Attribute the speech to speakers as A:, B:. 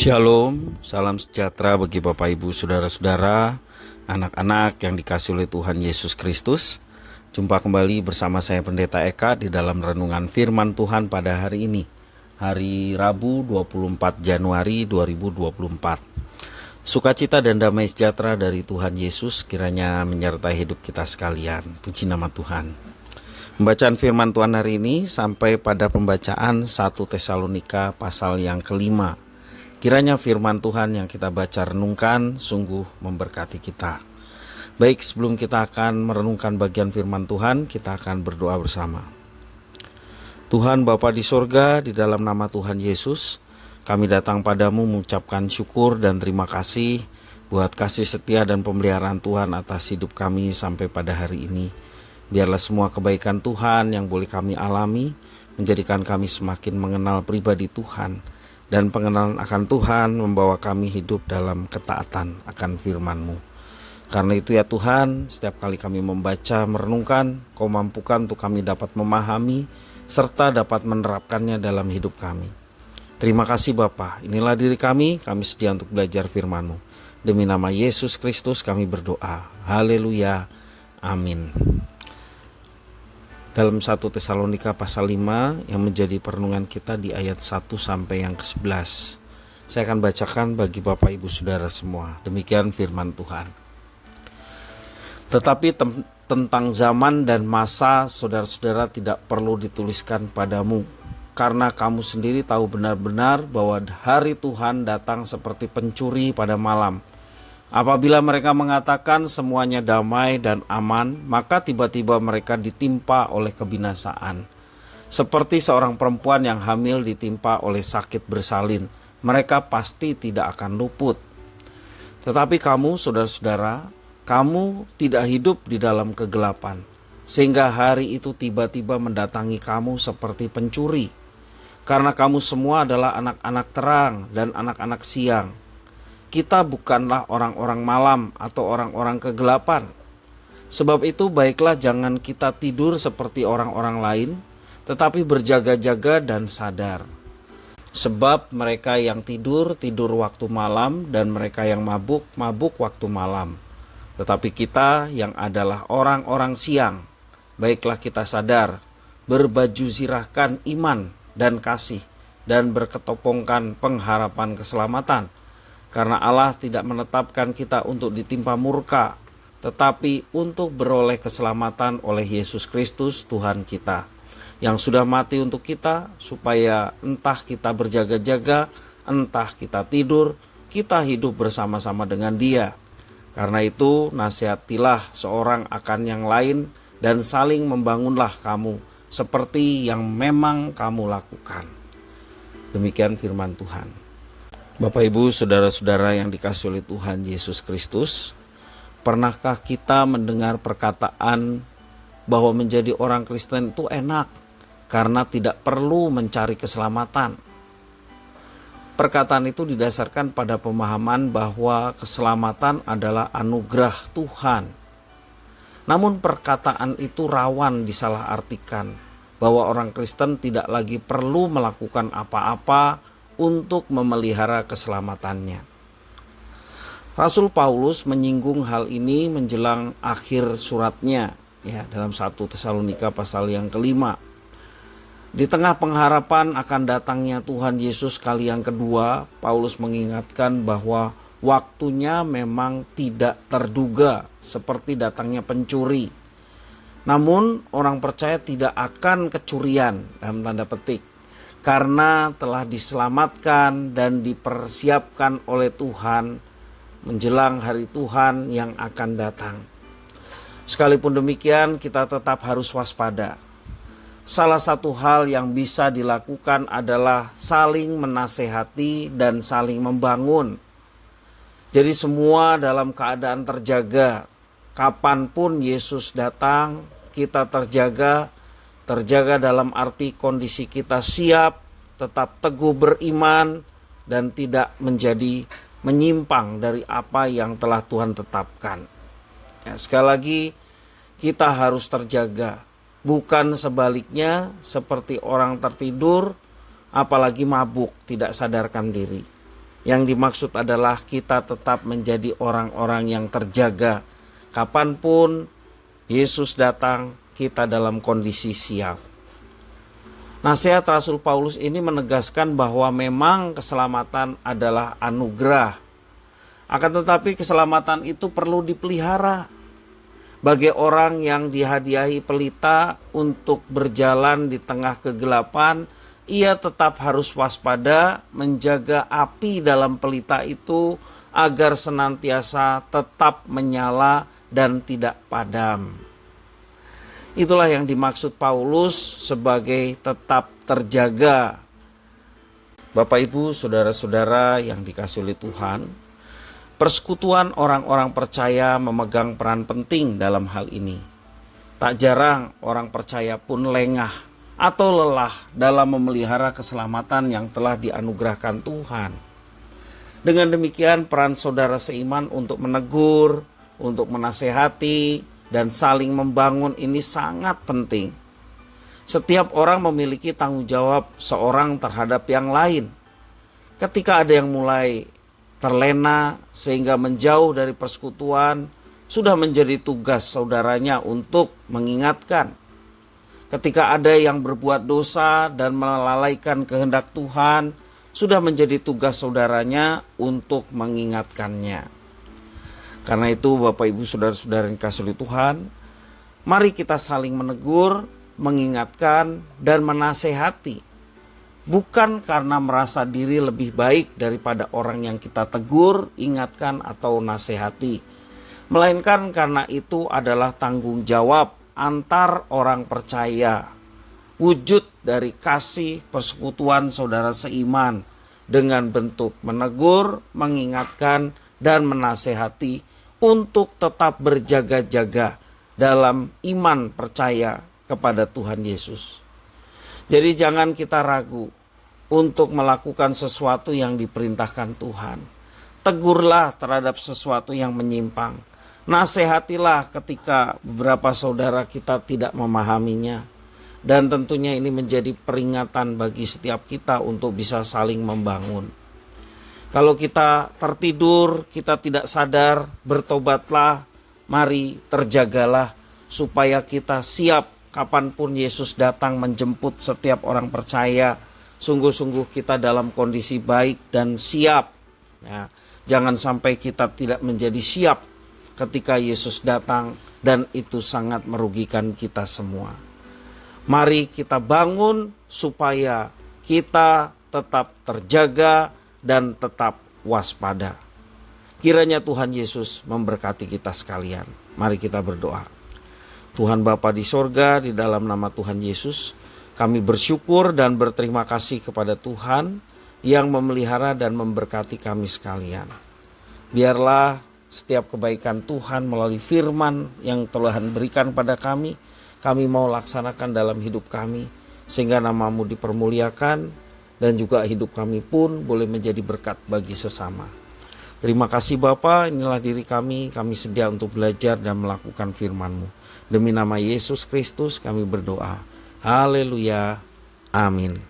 A: Shalom, salam sejahtera bagi Bapak Ibu Saudara-saudara, anak-anak yang dikasihi oleh Tuhan Yesus Kristus. Jumpa kembali bersama saya Pendeta Eka di dalam renungan firman Tuhan pada hari ini, hari Rabu 24 Januari 2024. Sukacita dan damai sejahtera dari Tuhan Yesus kiranya menyertai hidup kita sekalian. Puji nama Tuhan. Pembacaan firman Tuhan hari ini sampai pada pembacaan 1 Tesalonika pasal yang kelima. Kiranya firman Tuhan yang kita baca renungkan sungguh memberkati kita. Baik, sebelum kita akan merenungkan bagian firman Tuhan, kita akan berdoa bersama. Tuhan Bapa di sorga, di dalam nama Tuhan Yesus, kami datang padamu mengucapkan syukur dan terima kasih buat kasih setia dan pemeliharaan Tuhan atas hidup kami sampai pada hari ini. Biarlah semua kebaikan Tuhan yang boleh kami alami menjadikan kami semakin mengenal pribadi Tuhan. Dan pengenalan akan Tuhan membawa kami hidup dalam ketaatan akan firman-Mu. Karena itu ya Tuhan, setiap kali kami membaca, merenungkan, Kau mampukan untuk kami dapat memahami, serta dapat menerapkannya dalam hidup kami. Terima kasih Bapa, inilah diri kami sedia untuk belajar firman-Mu. Demi nama Yesus Kristus kami berdoa. Haleluya. Amin. Dalam 1 Tesalonika pasal 5 yang menjadi perenungan kita di ayat 1 sampai yang ke-11. Saya akan bacakan bagi Bapak Ibu Saudara semua. Demikian firman Tuhan. Tetapi tentang zaman dan masa saudara-saudara tidak perlu dituliskan padamu, karena kamu sendiri tahu benar-benar bahwa hari Tuhan datang seperti pencuri pada malam. Apabila mereka mengatakan semuanya damai dan aman, maka tiba-tiba mereka ditimpa oleh kebinasaan. Seperti seorang perempuan yang hamil ditimpa oleh sakit bersalin, mereka pasti tidak akan luput. Tetapi kamu, saudara-saudara, kamu tidak hidup di dalam kegelapan, sehingga hari itu tiba-tiba mendatangi kamu seperti pencuri. Karena kamu semua adalah anak-anak terang dan anak-anak siang. Kita bukanlah orang-orang malam atau orang-orang kegelapan. Sebab itu baiklah jangan kita tidur seperti orang-orang lain, tetapi berjaga-jaga dan sadar. Sebab mereka yang tidur waktu malam, dan mereka yang mabuk waktu malam. Tetapi kita yang adalah orang-orang siang, baiklah kita sadar, berbaju zirahkan iman dan kasih, dan berketopongkan pengharapan keselamatan. Karena Allah tidak menetapkan kita untuk ditimpa murka, tetapi untuk beroleh keselamatan oleh Yesus Kristus Tuhan kita, yang sudah mati untuk kita, supaya entah kita berjaga-jaga, entah kita tidur, kita hidup bersama-sama dengan Dia. Karena itu nasihatilah seorang akan yang lain, dan saling membangunlah kamu, seperti yang memang kamu lakukan. Demikian firman Tuhan. Bapak Ibu Saudara-saudara yang dikasihi oleh Tuhan Yesus Kristus, pernahkah kita mendengar perkataan bahwa menjadi orang Kristen itu enak karena tidak perlu mencari keselamatan? Perkataan itu didasarkan pada pemahaman bahwa keselamatan adalah anugerah Tuhan. Namun perkataan itu rawan disalahartikan, bahwa orang Kristen tidak lagi perlu melakukan apa-apa untuk memelihara keselamatannya. Rasul Paulus menyinggung hal ini menjelang akhir suratnya, dalam 1 Tesalonika pasal yang kelima. Di tengah pengharapan akan datangnya Tuhan Yesus kali yang kedua, Paulus mengingatkan bahwa waktunya memang tidak terduga seperti datangnya pencuri. Namun orang percaya tidak akan kecurian dalam tanda petik, karena telah diselamatkan dan dipersiapkan oleh Tuhan menjelang hari Tuhan yang akan datang. Sekalipun demikian, kita tetap harus waspada. Salah satu hal yang bisa dilakukan adalah saling menasehati dan saling membangun. Jadi semua dalam keadaan terjaga. Kapanpun Yesus datang, kita terjaga dalam arti kondisi kita siap, tetap teguh beriman, dan tidak menjadi menyimpang dari apa yang telah Tuhan tetapkan. Sekali lagi, kita harus terjaga, bukan sebaliknya seperti orang tertidur, apalagi mabuk, tidak sadarkan diri. Yang dimaksud adalah kita tetap menjadi orang-orang yang terjaga. Kapanpun Yesus datang, kita dalam kondisi siap. Nasihat Rasul Paulus ini menegaskan bahwa memang keselamatan adalah anugerah. Akan tetapi keselamatan itu perlu dipelihara. Bagi orang yang dihadiahi pelita untuk berjalan di tengah kegelapan, ia tetap harus waspada menjaga api dalam pelita itu agar senantiasa tetap menyala dan tidak padam. Itulah yang dimaksud Paulus sebagai tetap terjaga. Bapak, Ibu, saudara-saudara yang dikasihi oleh Tuhan, persekutuan orang-orang percaya memegang peran penting dalam hal ini. Tak jarang orang percaya pun lengah atau lelah dalam memelihara keselamatan yang telah dianugerahkan Tuhan. Dengan demikian, peran saudara seiman untuk menegur, untuk menasehati, dan saling membangun ini sangat penting. Setiap orang memiliki tanggung jawab seorang terhadap yang lain. Ketika ada yang mulai terlena sehingga menjauh dari persekutuan, sudah menjadi tugas saudaranya untuk mengingatkan. Ketika ada yang berbuat dosa dan melalaikan kehendak Tuhan, sudah menjadi tugas saudaranya untuk mengingatkannya. Karena itu Bapak, Ibu, saudara-saudara yang dikasihi oleh Tuhan, mari kita saling menegur, mengingatkan, dan menasehati. Bukan karena merasa diri lebih baik daripada orang yang kita tegur, ingatkan, atau nasihati. Melainkan karena itu adalah tanggung jawab antar orang percaya. Wujud dari kasih persekutuan saudara seiman dengan bentuk menegur, mengingatkan, dan menasehati untuk tetap berjaga-jaga dalam iman percaya kepada Tuhan Yesus. Jadi jangan kita ragu untuk melakukan sesuatu yang diperintahkan Tuhan. Tegurlah terhadap sesuatu yang menyimpang. Nasihatilah ketika beberapa saudara kita tidak memahaminya. Dan tentunya ini menjadi peringatan bagi setiap kita untuk bisa saling membangun. Kalau kita tertidur, kita tidak sadar, bertobatlah, mari terjagalah supaya kita siap kapanpun Yesus datang menjemput setiap orang percaya. Sungguh-sungguh kita dalam kondisi baik dan siap. Ya, jangan sampai kita tidak menjadi siap ketika Yesus datang dan itu sangat merugikan kita semua. Mari kita bangun supaya kita tetap terjaga dan tetap waspada. Kiranya Tuhan Yesus memberkati kita sekalian. Mari kita berdoa. Tuhan Bapa di sorga, di dalam nama Tuhan Yesus, kami bersyukur dan berterima kasih kepada Tuhan yang memelihara dan memberkati kami sekalian. Biarlah setiap kebaikan Tuhan melalui firman yang Tuhan berikan pada kami mau laksanakan dalam hidup kami, sehingga nama-Mu dipermuliakan, dan juga hidup kami pun boleh menjadi berkat bagi sesama. Terima kasih Bapa, inilah diri kami sedia untuk belajar dan melakukan firman-Mu. Demi nama Yesus Kristus kami berdoa. Haleluya. Amin.